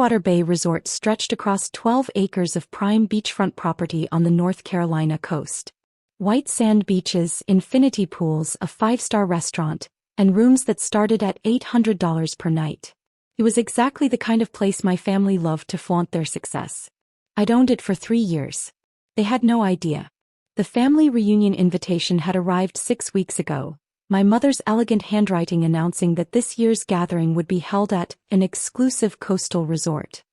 Clearwater Bay Resort stretched across 12 acres of prime beachfront property on the North Carolina coast. White sand beaches, infinity pools, a five-star restaurant, and rooms that started at $800 per night. It was exactly the kind of place my family loved to flaunt their success. I'd owned it for 3 years. They had no idea. The family reunion invitation had arrived 6 weeks ago, my mother's elegant handwriting announcing that this year's gathering would be held at an exclusive coastal resort.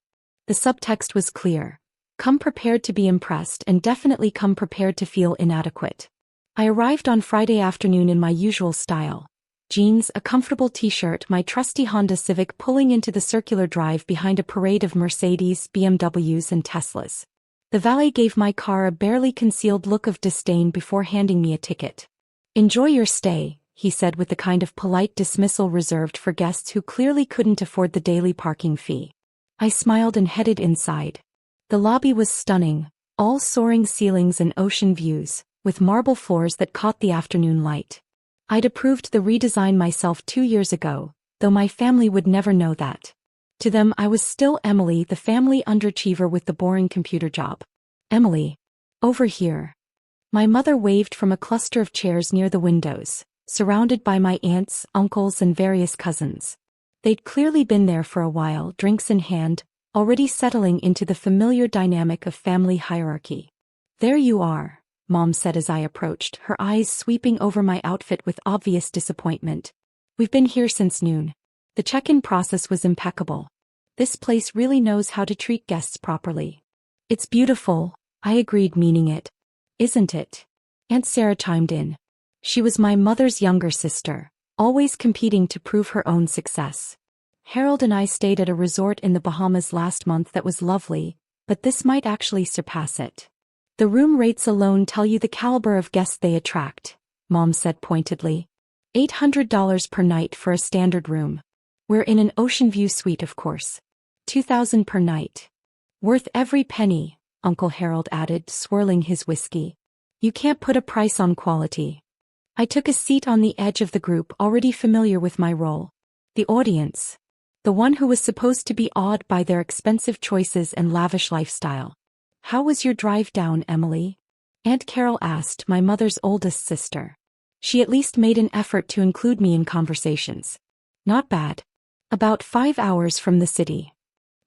The subtext was clear. Come prepared to be impressed and definitely come prepared to feel inadequate. I arrived on Friday afternoon in my usual style. Jeans, a comfortable t-shirt, my trusty Honda Civic pulling into the circular drive behind a parade of Mercedes, BMWs and Teslas. The valet gave my car a barely concealed look of disdain before handing me a ticket. "Enjoy your stay," he said with the kind of polite dismissal reserved for guests who clearly couldn't afford the daily parking fee. I smiled and headed inside. The lobby was stunning, all soaring ceilings and ocean views, with marble floors that caught the afternoon light. I'd approved the redesign myself 2 years ago, though my family would never know that. To them I was still Emily, the family underachiever with the boring computer job. "Emily. Over here." My mother waved from a cluster of chairs near the windows, surrounded by my aunts, uncles and various cousins. They'd clearly been there for a while, drinks in hand, already settling into the familiar dynamic of family hierarchy. "There you are," Mom said as I approached, her eyes sweeping over my outfit with obvious disappointment. "We've been here since noon. The check-in process was impeccable. This place really knows how to treat guests properly." "It's beautiful," I agreed, meaning it. "Isn't it?" Aunt Sarah chimed in. She was my mother's younger sister, always competing to prove her own success. "Harold and I stayed at a resort in the Bahamas last month that was lovely, but this might actually surpass it. The room rates alone tell you the caliber of guests they attract," Mom said pointedly. $800 per night for a standard room. We're in an ocean view suite, of course. $2,000 per night. Worth every penny, Uncle Harold added, swirling his whiskey. "You can't put a price on quality." I took a seat on the edge of the group, already familiar with my role. The audience. The one who was supposed to be awed by their expensive choices and lavish lifestyle. "How was your drive down, Emily?" Aunt Carol asked, my mother's oldest sister. She at least made an effort to include me in conversations. "Not bad. About 5 hours from the city."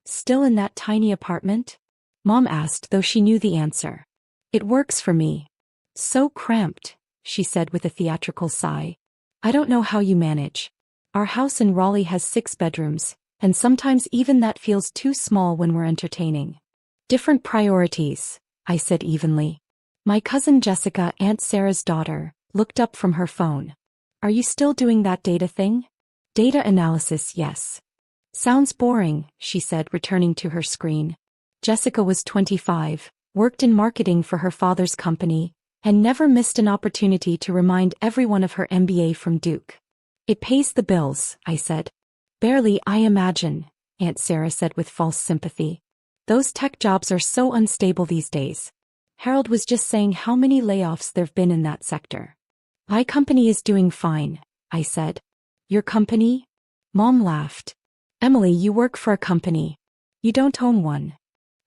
"Still in that tiny apartment?" Mom asked, though she knew the answer. "It works for me." "So cramped," she said with a theatrical sigh. "I don't know how you manage. Our house in Raleigh has 6 bedrooms, and sometimes even that feels too small when we're entertaining." "Different priorities," I said evenly. My cousin Jessica, Aunt Sarah's daughter, looked up from her phone. "Are you still doing that data thing?" "Data analysis, yes." "Sounds boring," she said, returning to her screen. Jessica was 25, worked in marketing for her father's company, and never missed an opportunity to remind everyone of her MBA from Duke. "It pays the bills," I said. "Barely, I imagine," Aunt Sarah said with false sympathy. "Those tech jobs are so unstable these days." Harold was just saying how many layoffs there've been in that sector. "My company is doing fine," I said. "Your company?" Mom laughed. "Emily, you work for a company. You don't own one."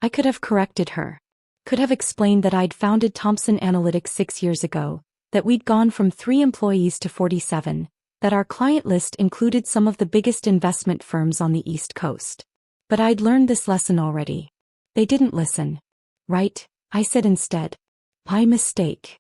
I could have corrected her. Could have explained that I'd founded Thomson Analytics 6 years ago, that we'd gone from 3 employees to 47, that our client list included some of the biggest investment firms on the East Coast. But I'd learned this lesson already. They didn't listen. "Right," I said instead. "My mistake."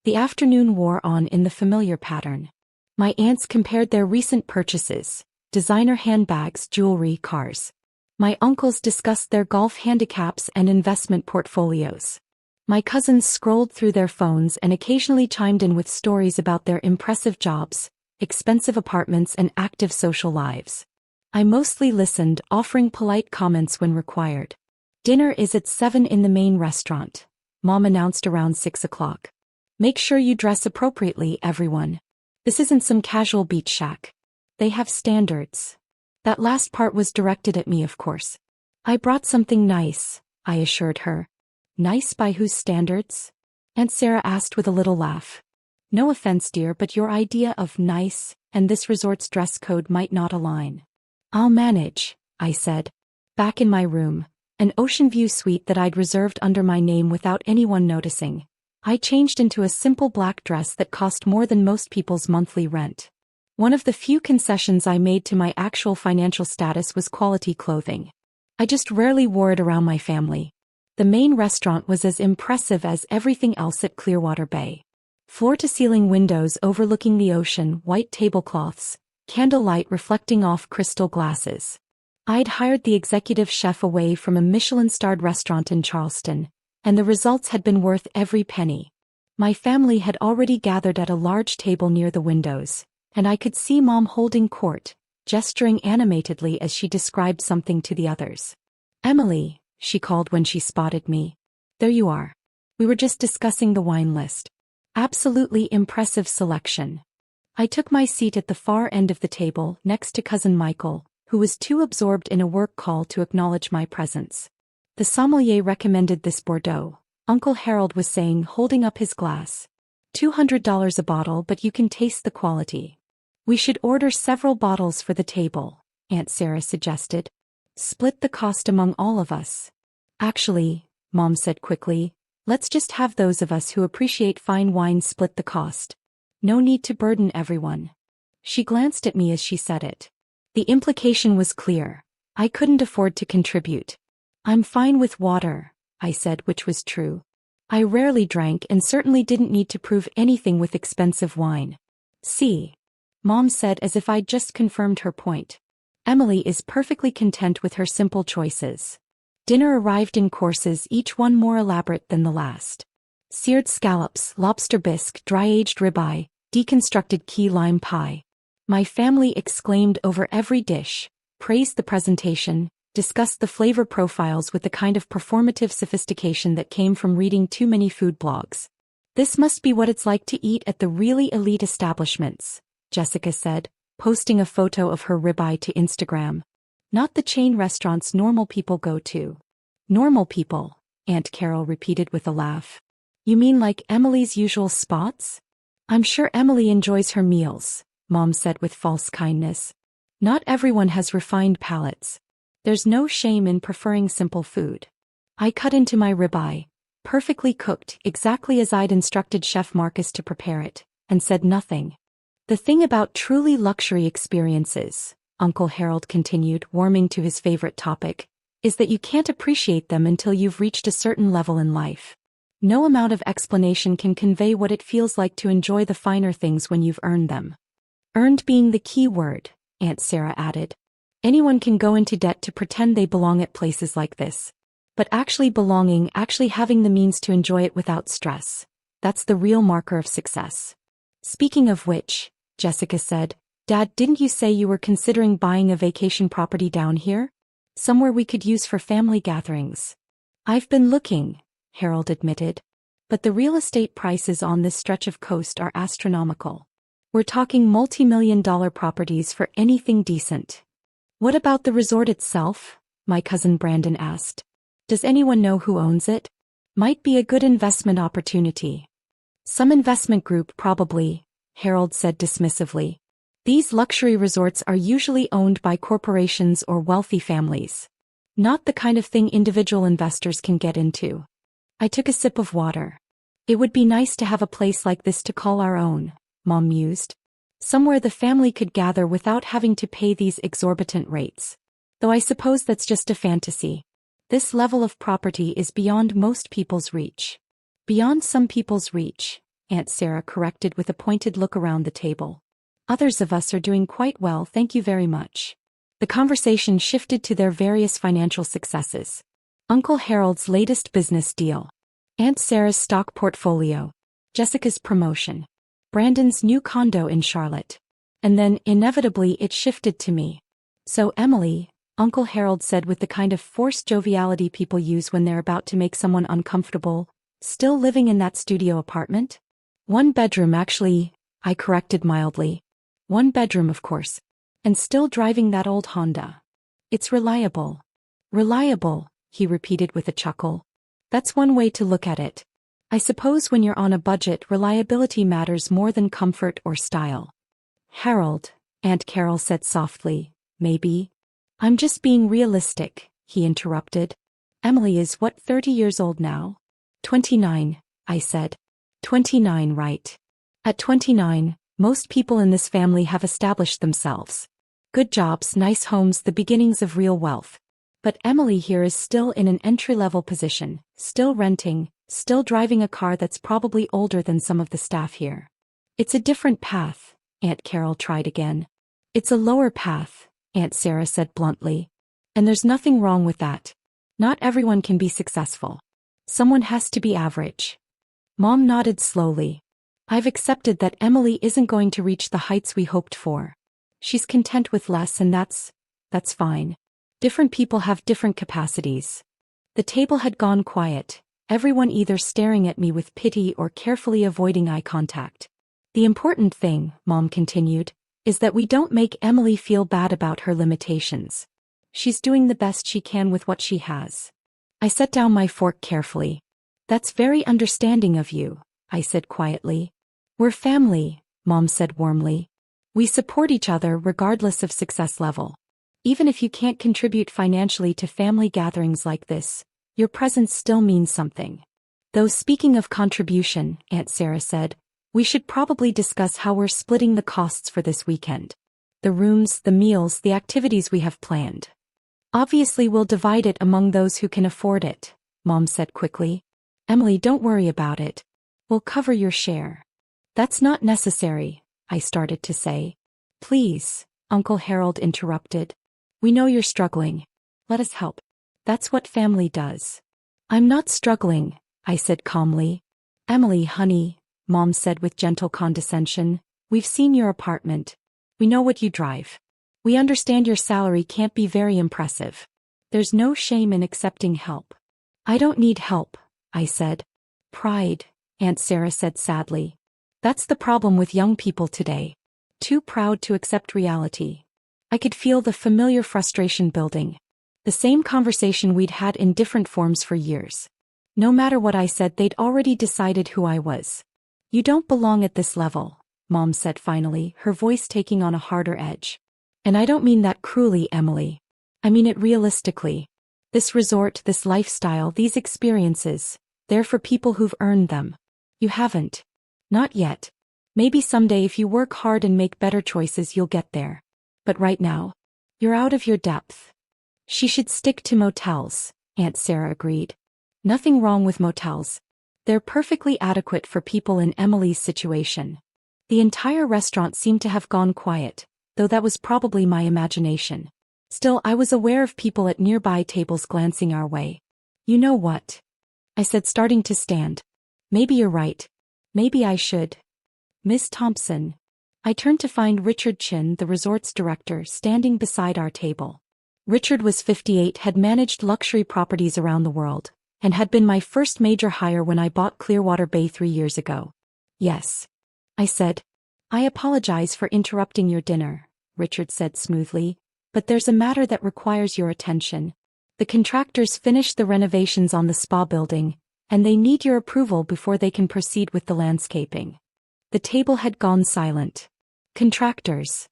The afternoon wore on in the familiar pattern. My aunts compared their recent purchases, designer handbags, jewelry, cars. My uncles discussed their golf handicaps and investment portfolios. My cousins scrolled through their phones and occasionally chimed in with stories about their impressive jobs, expensive apartments and active social lives. I mostly listened, offering polite comments when required. "Dinner is at 7 in the main restaurant," Mom announced around 6 o'clock. "Make sure you dress appropriately, everyone. This isn't some casual beach shack. They have standards." That last part was directed at me, of course. "I brought something nice," I assured her. "Nice by whose standards?" Aunt Sarah asked with a little laugh. "No offense, dear, but your idea of nice and this resort's dress code might not align." "I'll manage," I said. Back in my room, an ocean view suite that I'd reserved under my name without anyone noticing, I changed into a simple black dress that cost more than most people's monthly rent. One of the few concessions I made to my actual financial status was quality clothing. I just rarely wore it around my family. The main restaurant was as impressive as everything else at Clearwater Bay. Floor-to-ceiling windows overlooking the ocean, white tablecloths, candlelight reflecting off crystal glasses. I'd hired the executive chef away from a Michelin-starred restaurant in Charleston, and the results had been worth every penny. My family had already gathered at a large table near the windows, and I could see Mom holding court, gesturing animatedly as she described something to the others. "Emily," she called when she spotted me. "There you are. We were just discussing the wine list. Absolutely impressive selection." I took my seat at the far end of the table next to Cousin Michael, who was too absorbed in a work call to acknowledge my presence. "The sommelier recommended this Bordeaux," Uncle Harold was saying, holding up his glass. $200 a bottle, but you can taste the quality." "We should order several bottles for the table," Aunt Sarah suggested. "Split the cost among all of us." "Actually," Mom said quickly, "let's just have those of us who appreciate fine wine split the cost. No need to burden everyone." She glanced at me as she said it. The implication was clear. I couldn't afford to contribute. "I'm fine with water," I said, which was true. I rarely drank and certainly didn't need to prove anything with expensive wine. "See," Mom said as if I'd just confirmed her point. "Emily is perfectly content with her simple choices." Dinner arrived in courses, each one more elaborate than the last. Seared scallops, lobster bisque, dry-aged ribeye, deconstructed key lime pie. My family exclaimed over every dish, praised the presentation, discussed the flavor profiles with the kind of performative sophistication that came from reading too many food blogs. "This must be what it's like to eat at the really elite establishments," Jessica said, posting a photo of her ribeye to Instagram. "Not the chain restaurants normal people go to." "Normal people," Aunt Carol repeated with a laugh. "You mean like Emily's usual spots?" "I'm sure Emily enjoys her meals," Mom said with false kindness. "Not everyone has refined palates. There's no shame in preferring simple food." I cut into my ribeye, perfectly cooked exactly as I'd instructed Chef Marcus to prepare it, and said nothing. "The thing about truly luxury experiences," Uncle Harold continued, warming to his favorite topic, "is that you can't appreciate them until you've reached a certain level in life. No amount of explanation can convey what it feels like to enjoy the finer things when you've earned them." "Earned being the key word," Aunt Sarah added. "Anyone can go into debt to pretend they belong at places like this. But actually belonging, actually having the means to enjoy it without stress, that's the real marker of success." "Speaking of which," Jessica said, "Dad, didn't you say you were considering buying a vacation property down here? Somewhere we could use for family gatherings." "I've been looking," Harold admitted. "But the real estate prices on this stretch of coast are astronomical. We're talking multi-million-dollar properties for anything decent." "What about the resort itself?" my cousin Brandon asked. "Does anyone know who owns it? Might be a good investment opportunity." "Some investment group probably," Harold said dismissively. "These luxury resorts are usually owned by corporations or wealthy families. Not the kind of thing individual investors can get into." I took a sip of water. "It would be nice to have a place like this to call our own," Mom mused. "Somewhere the family could gather without having to pay these exorbitant rates. Though I suppose that's just a fantasy. This level of property is beyond most people's reach." "Beyond some people's reach," Aunt Sarah corrected with a pointed look around the table. "Others of us are doing quite well, thank you very much." The conversation shifted to their various financial successes. Uncle Harold's latest business deal. Aunt Sarah's stock portfolio. Jessica's promotion. Brandon's new condo in Charlotte. And then, inevitably, it shifted to me. "So, Emily," Uncle Harold said with the kind of forced joviality people use when they're about to make someone uncomfortable, "still living in that studio apartment?" "One bedroom actually," I corrected mildly. "One bedroom, of course. And still driving that old Honda. It's reliable." "Reliable," he repeated with a chuckle. "That's one way to look at it. I suppose when you're on a budget, reliability matters more than comfort or style." "Harold," Aunt Carol said softly, "maybe." "I'm just being realistic," he interrupted. Emily is what, 30 years old now? 29, I said. 29, right. At 29, most people in this family have established themselves. Good jobs, nice homes, the beginnings of real wealth. But Emily here is still in an entry-level position, still renting, still driving a car that's probably older than some of the staff here. It's a different path, Aunt Carol tried again. It's a lower path, Aunt Sarah said bluntly. And there's nothing wrong with that. Not everyone can be successful. Someone has to be average. Mom nodded slowly. I've accepted that Emily isn't going to reach the heights we hoped for. She's content with less, and that's fine. Different people have different capacities. The table had gone quiet, everyone either staring at me with pity or carefully avoiding eye contact. The important thing, Mom continued, is that we don't make Emily feel bad about her limitations. She's doing the best she can with what she has. I set down my fork carefully. That's very understanding of you, I said quietly. We're family, Mom said warmly. We support each other regardless of success level. Even if you can't contribute financially to family gatherings like this, your presence still means something. Though speaking of contribution, Aunt Sarah said, we should probably discuss how we're splitting the costs for this weekend. The rooms, the meals, the activities we have planned. Obviously we'll divide it among those who can afford it, Mom said quickly. Emily, don't worry about it. We'll cover your share. That's not necessary, I started to say. Please, Uncle Harold interrupted. We know you're struggling. Let us help. That's what family does. I'm not struggling, I said calmly. Emily, honey, Mom said with gentle condescension, we've seen your apartment. We know what you drive. We understand your salary can't be very impressive. There's no shame in accepting help. I don't need help, I said. Pride, Aunt Sarah said sadly. That's the problem with young people today. Too proud to accept reality. I could feel the familiar frustration building. The same conversation we'd had in different forms for years. No matter what I said, they'd already decided who I was. You don't belong at this level, Mom said finally, her voice taking on a harder edge. And I don't mean that cruelly, Emily. I mean it realistically. This resort, this lifestyle, these experiences, they're for people who've earned them. You haven't. Not yet. Maybe someday if you work hard and make better choices you'll get there. But right now, you're out of your depth. She should stick to motels, Aunt Sarah agreed. Nothing wrong with motels. They're perfectly adequate for people in Emily's situation. The entire restaurant seemed to have gone quiet, though that was probably my imagination. Still, I was aware of people at nearby tables glancing our way. You know what? I said, starting to stand. Maybe you're right. Maybe I should. Miss Thompson. I turned to find Richard Chin, the resort's director, standing beside our table. Richard was 58, had managed luxury properties around the world, and had been my first major hire when I bought Clearwater Bay 3 years ago. Yes. I said. I apologize for interrupting your dinner, Richard said smoothly, but there's a matter that requires your attention. The contractors finished the renovations on the spa building, and they need your approval before they can proceed with the landscaping. The table had gone silent. Contractors.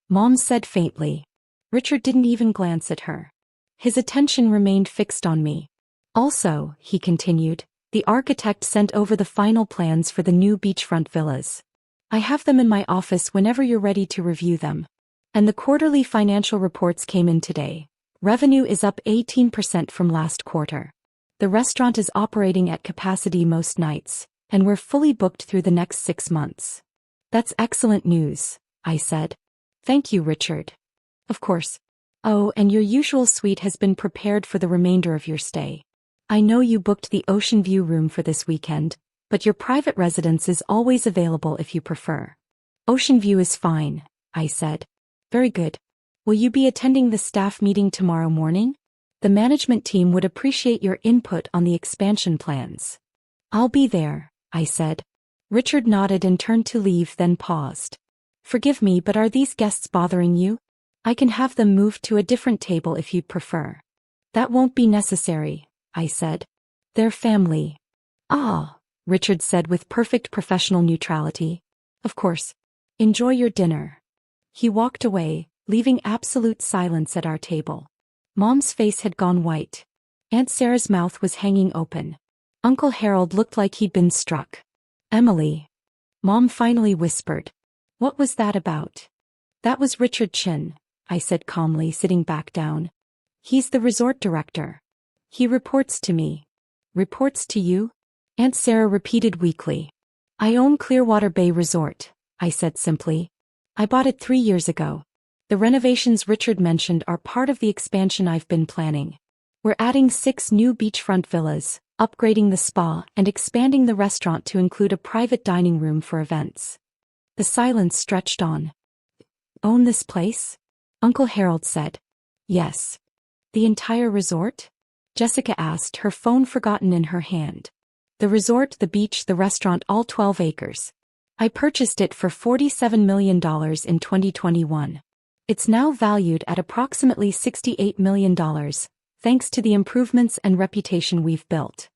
Mom said faintly. Richard didn't even glance at her. His attention remained fixed on me. Also, he continued, the architect sent over the final plans for the new beachfront villas. I have them in my office whenever you're ready to review them. And the quarterly financial reports came in today. Revenue is up 18% from last quarter. The restaurant is operating at capacity most nights, and we're fully booked through the next 6 months. That's excellent news, I said. Thank you, Richard. Of course. Oh, and your usual suite has been prepared for the remainder of your stay. I know you booked the ocean view room for this weekend, but your private residence is always available if you prefer. Ocean view is fine, I said. Very good. Will you be attending the staff meeting tomorrow morning? The management team would appreciate your input on the expansion plans. I'll be there, I said. Richard nodded and turned to leave, then paused. Forgive me, but are these guests bothering you? I can have them moved to a different table if you'd prefer. That won't be necessary, I said. They're family. Ah, Richard said with perfect professional neutrality. Of course. Enjoy your dinner. He walked away, leaving absolute silence at our table. Mom's face had gone white. Aunt Sarah's mouth was hanging open. Uncle Harold looked like he'd been struck. Emily. Mom finally whispered. What was that about? That was Richard Chin, I said calmly, sitting back down. He's the resort director. He reports to me. Reports to you? Aunt Sarah repeated weakly. I own Clearwater Bay Resort, I said simply. I bought it 3 years ago. The renovations Richard mentioned are part of the expansion I've been planning. We're adding 6 new beachfront villas, upgrading the spa, and expanding the restaurant to include a private dining room for events. The silence stretched on. Own this place? Uncle Harold said. Yes. The entire resort? Jessica asked, her phone forgotten in her hand. The resort, the beach, the restaurant, all 12 acres. I purchased it for $47 million in 2021. It's now valued at approximately $68 million, thanks to the improvements and reputation we've built.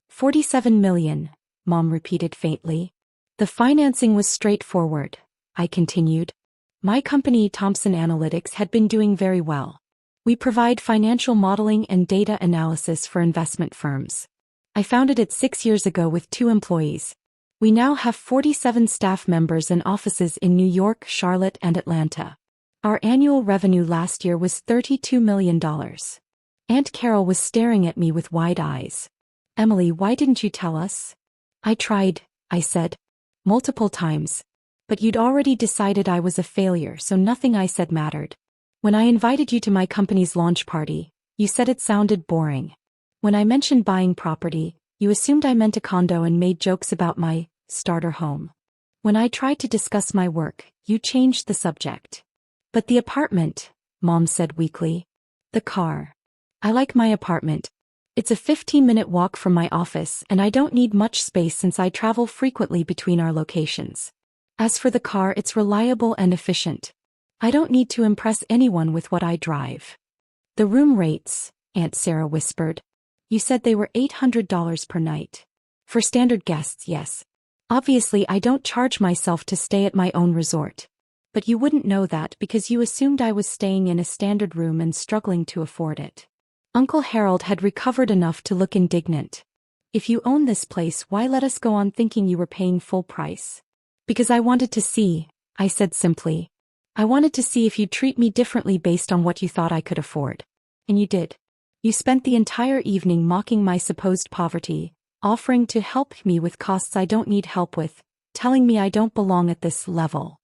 47 million, Mom repeated faintly. The financing was straightforward, I continued. My company, Thomson Analytics, had been doing very well. We provide financial modeling and data analysis for investment firms. I founded it 6 years ago with 2 employees. We now have 47 staff members and offices in New York, Charlotte, and Atlanta. Our annual revenue last year was $32 million. Aunt Carol was staring at me with wide eyes. Emily, why didn't you tell us? I tried, I said. Multiple times. But you'd already decided I was a failure, so nothing I said mattered. When I invited you to my company's launch party, you said it sounded boring. When I mentioned buying property, you assumed I meant a condo and made jokes about my starter home. When I tried to discuss my work, you changed the subject. But the apartment, Mom said weakly. The car. I like my apartment. It's a 15-minute walk from my office and I don't need much space since I travel frequently between our locations. As for the car, it's reliable and efficient. I don't need to impress anyone with what I drive. The room rates, Aunt Sarah whispered. You said they were $800 per night. For standard guests, yes. Obviously, I don't charge myself to stay at my own resort. But you wouldn't know that because you assumed I was staying in a standard room and struggling to afford it. Uncle Harold had recovered enough to look indignant. If you own this place, why let us go on thinking you were paying full price? Because I wanted to see, I said simply. I wanted to see if you'd treat me differently based on what you thought I could afford. And you did. You spent the entire evening mocking my supposed poverty, offering to help me with costs I don't need help with, telling me I don't belong at this level.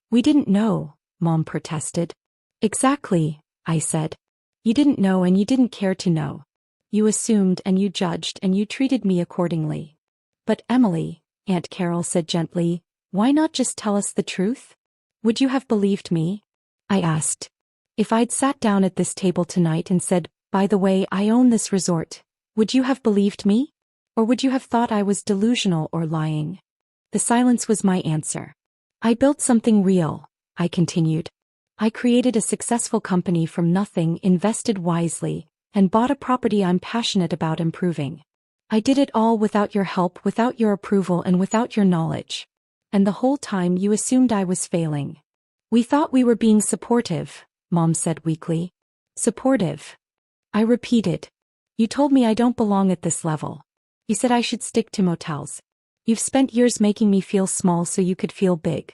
We didn't know, Mom protested. Exactly, I said. You didn't know and you didn't care to know. You assumed and you judged and you treated me accordingly. But Emily, Aunt Carol said gently, why not just tell us the truth? Would you have believed me? I asked. If I'd sat down at this table tonight and said, by the way, I own this resort, would you have believed me? Or would you have thought I was delusional or lying? The silence was my answer. I built something real, I continued. I created a successful company from nothing, invested wisely, and bought a property I'm passionate about improving. I did it all without your help, without your approval, and without your knowledge. And the whole time you assumed I was failing. We thought we were being supportive, Mom said weakly. Supportive. I repeated. You told me I don't belong at this level. You said I should stick to motels. You've spent years making me feel small so you could feel big.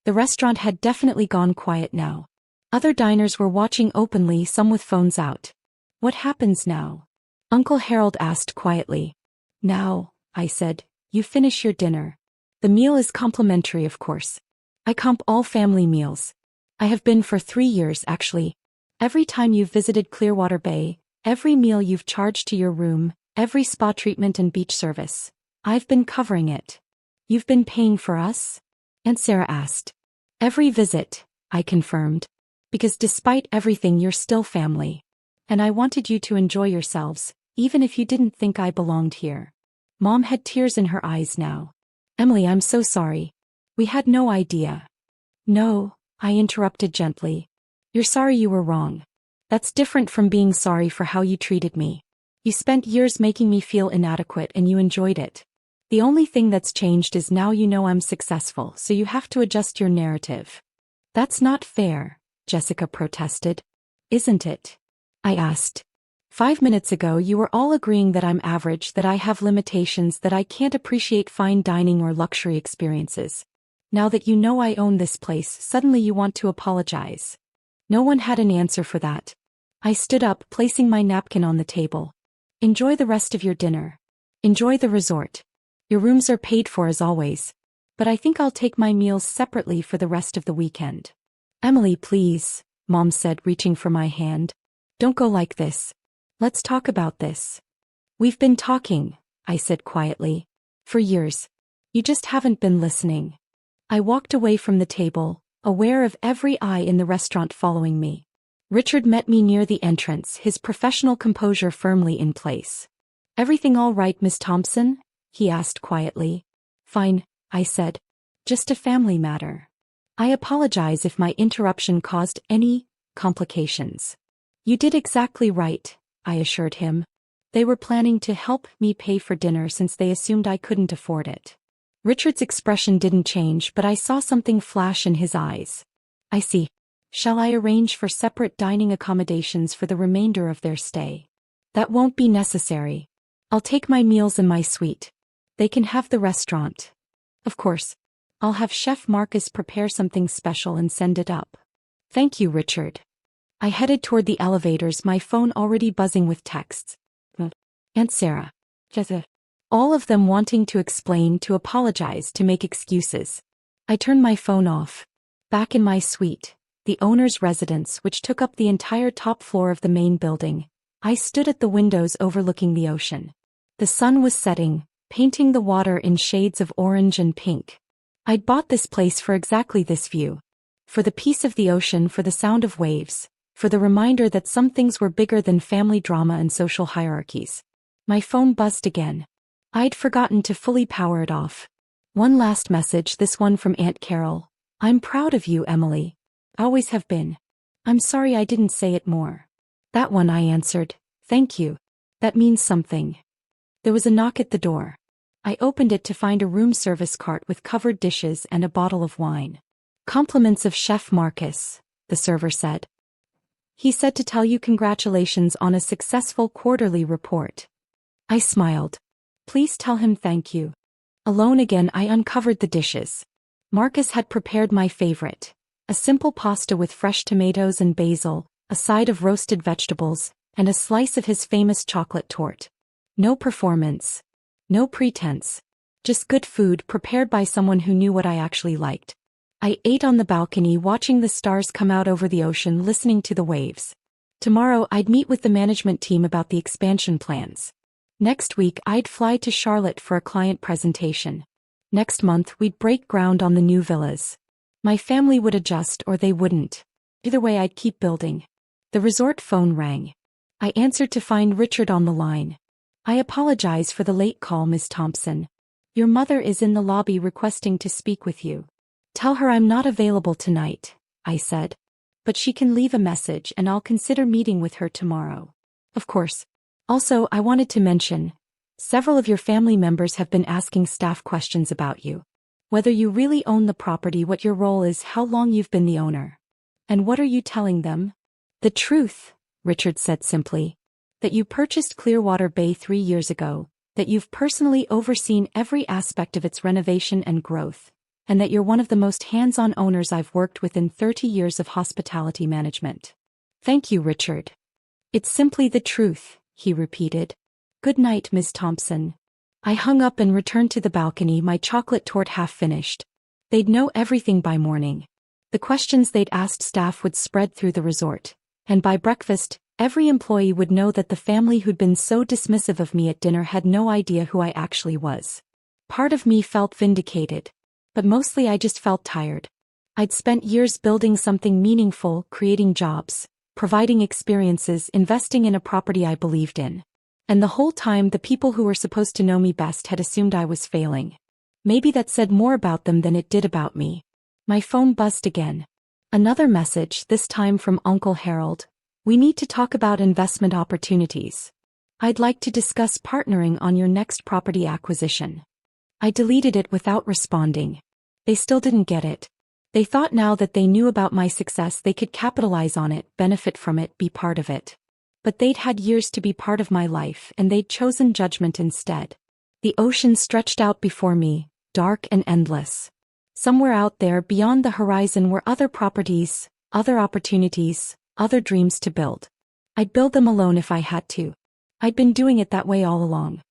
The restaurant had definitely gone quiet now. Other diners were watching openly, some with phones out. What happens now? Uncle Harold asked quietly. Now, I said, you finish your dinner. The meal is complimentary, of course. I comp all family meals. I have been for 3 years, actually. Every time you've visited Clearwater Bay, every meal you've charged to your room, every spa treatment and beach service. I've been covering it. You've been paying for us? Aunt Sarah asked. Every visit, I confirmed. Because despite everything, you're still family. And I wanted you to enjoy yourselves, even if you didn't think I belonged here. Mom had tears in her eyes now. Emily, I'm so sorry. We had no idea. No, I interrupted gently. You're sorry you were wrong. That's different from being sorry for how you treated me. You spent years making me feel inadequate and you enjoyed it. The only thing that's changed is now you know I'm successful, so you have to adjust your narrative. That's not fair, Jessica protested. Isn't it? I asked. 5 minutes ago you were all agreeing that I'm average, that I have limitations, that I can't appreciate fine dining or luxury experiences. Now that you know I own this place, suddenly you want to apologize. No one had an answer for that. I stood up, placing my napkin on the table. Enjoy the rest of your dinner. Enjoy the resort. Your rooms are paid for as always. But I think I'll take my meals separately for the rest of the weekend. Emily, please, Mom said, reaching for my hand. Don't go like this. Let's talk about this. We've been talking, I said quietly. For years. You just haven't been listening. I walked away from the table, aware of every eye in the restaurant following me. Richard met me near the entrance, his professional composure firmly in place. Everything all right, Miss Thompson? He asked quietly. Fine, I said. Just a family matter. I apologize if my interruption caused any complications. You did exactly right, I assured him. They were planning to help me pay for dinner since they assumed I couldn't afford it. Richard's expression didn't change, but I saw something flash in his eyes. I see. Shall I arrange for separate dining accommodations for the remainder of their stay? That won't be necessary. I'll take my meals in my suite. They can have the restaurant. Of course. I'll have Chef Marcus prepare something special and send it up. Thank you, Richard. I headed toward the elevators, my phone already buzzing with texts. Aunt Sarah. All of them wanting to explain, to apologize, to make excuses. I turned my phone off. Back in my suite, the owner's residence, which took up the entire top floor of the main building, I stood at the windows overlooking the ocean. The sun was setting, painting the water in shades of orange and pink. I'd bought this place for exactly this view. For the peace of the ocean, for the sound of waves, for the reminder that some things were bigger than family drama and social hierarchies. My phone buzzed again. I'd forgotten to fully power it off. One last message, this one from Aunt Carol. I'm proud of you, Emily. Always have been. I'm sorry I didn't say it more. That one, I answered. Thank you. That means something. There was a knock at the door. I opened it to find a room service cart with covered dishes and a bottle of wine. Compliments of Chef Marcus, the server said. He said to tell you congratulations on a successful quarterly report. I smiled. Please tell him thank you. Alone again, I uncovered the dishes. Marcus had prepared my favorite. A simple pasta with fresh tomatoes and basil, a side of roasted vegetables, and a slice of his famous chocolate torte. No performance. No pretense. Just good food prepared by someone who knew what I actually liked. I ate on the balcony, watching the stars come out over the ocean, listening to the waves. Tomorrow I'd meet with the management team about the expansion plans. Next week I'd fly to Charlotte for a client presentation. Next month we'd break ground on the new villas. My family would adjust or they wouldn't. Either way I'd keep building. The resort phone rang. I answered to find Richard on the line. I apologize for the late call, Miss Thompson. Your mother is in the lobby requesting to speak with you. Tell her I'm not available tonight, I said. But she can leave a message and I'll consider meeting with her tomorrow. Of course. Also, I wanted to mention, several of your family members have been asking staff questions about you. Whether you really own the property, what your role is, how long you've been the owner. And what are you telling them? The truth, Richard said simply. That you purchased Clearwater Bay 3 years ago, that you've personally overseen every aspect of its renovation and growth, and that you're one of the most hands-on owners I've worked with in 30 years of hospitality management. Thank you, Richard. It's simply the truth, he repeated. Good night, Miss Thompson. I hung up and returned to the balcony, my chocolate torte half finished. They'd know everything by morning. The questions they'd asked staff would spread through the resort, and by breakfast, every employee would know that the family who'd been so dismissive of me at dinner had no idea who I actually was. Part of me felt vindicated, but mostly I just felt tired. I'd spent years building something meaningful, creating jobs, providing experiences, investing in a property I believed in. And the whole time the people who were supposed to know me best had assumed I was failing. Maybe that said more about them than it did about me. My phone buzzed again. Another message, this time from Uncle Harold. We need to talk about investment opportunities. I'd like to discuss partnering on your next property acquisition. I deleted it without responding. They still didn't get it. They thought now that they knew about my success they could capitalize on it, benefit from it, be part of it. But they'd had years to be part of my life and they'd chosen judgment instead. The ocean stretched out before me, dark and endless. Somewhere out there beyond the horizon were other properties, other opportunities, other dreams to build. I'd build them alone if I had to. I'd been doing it that way all along.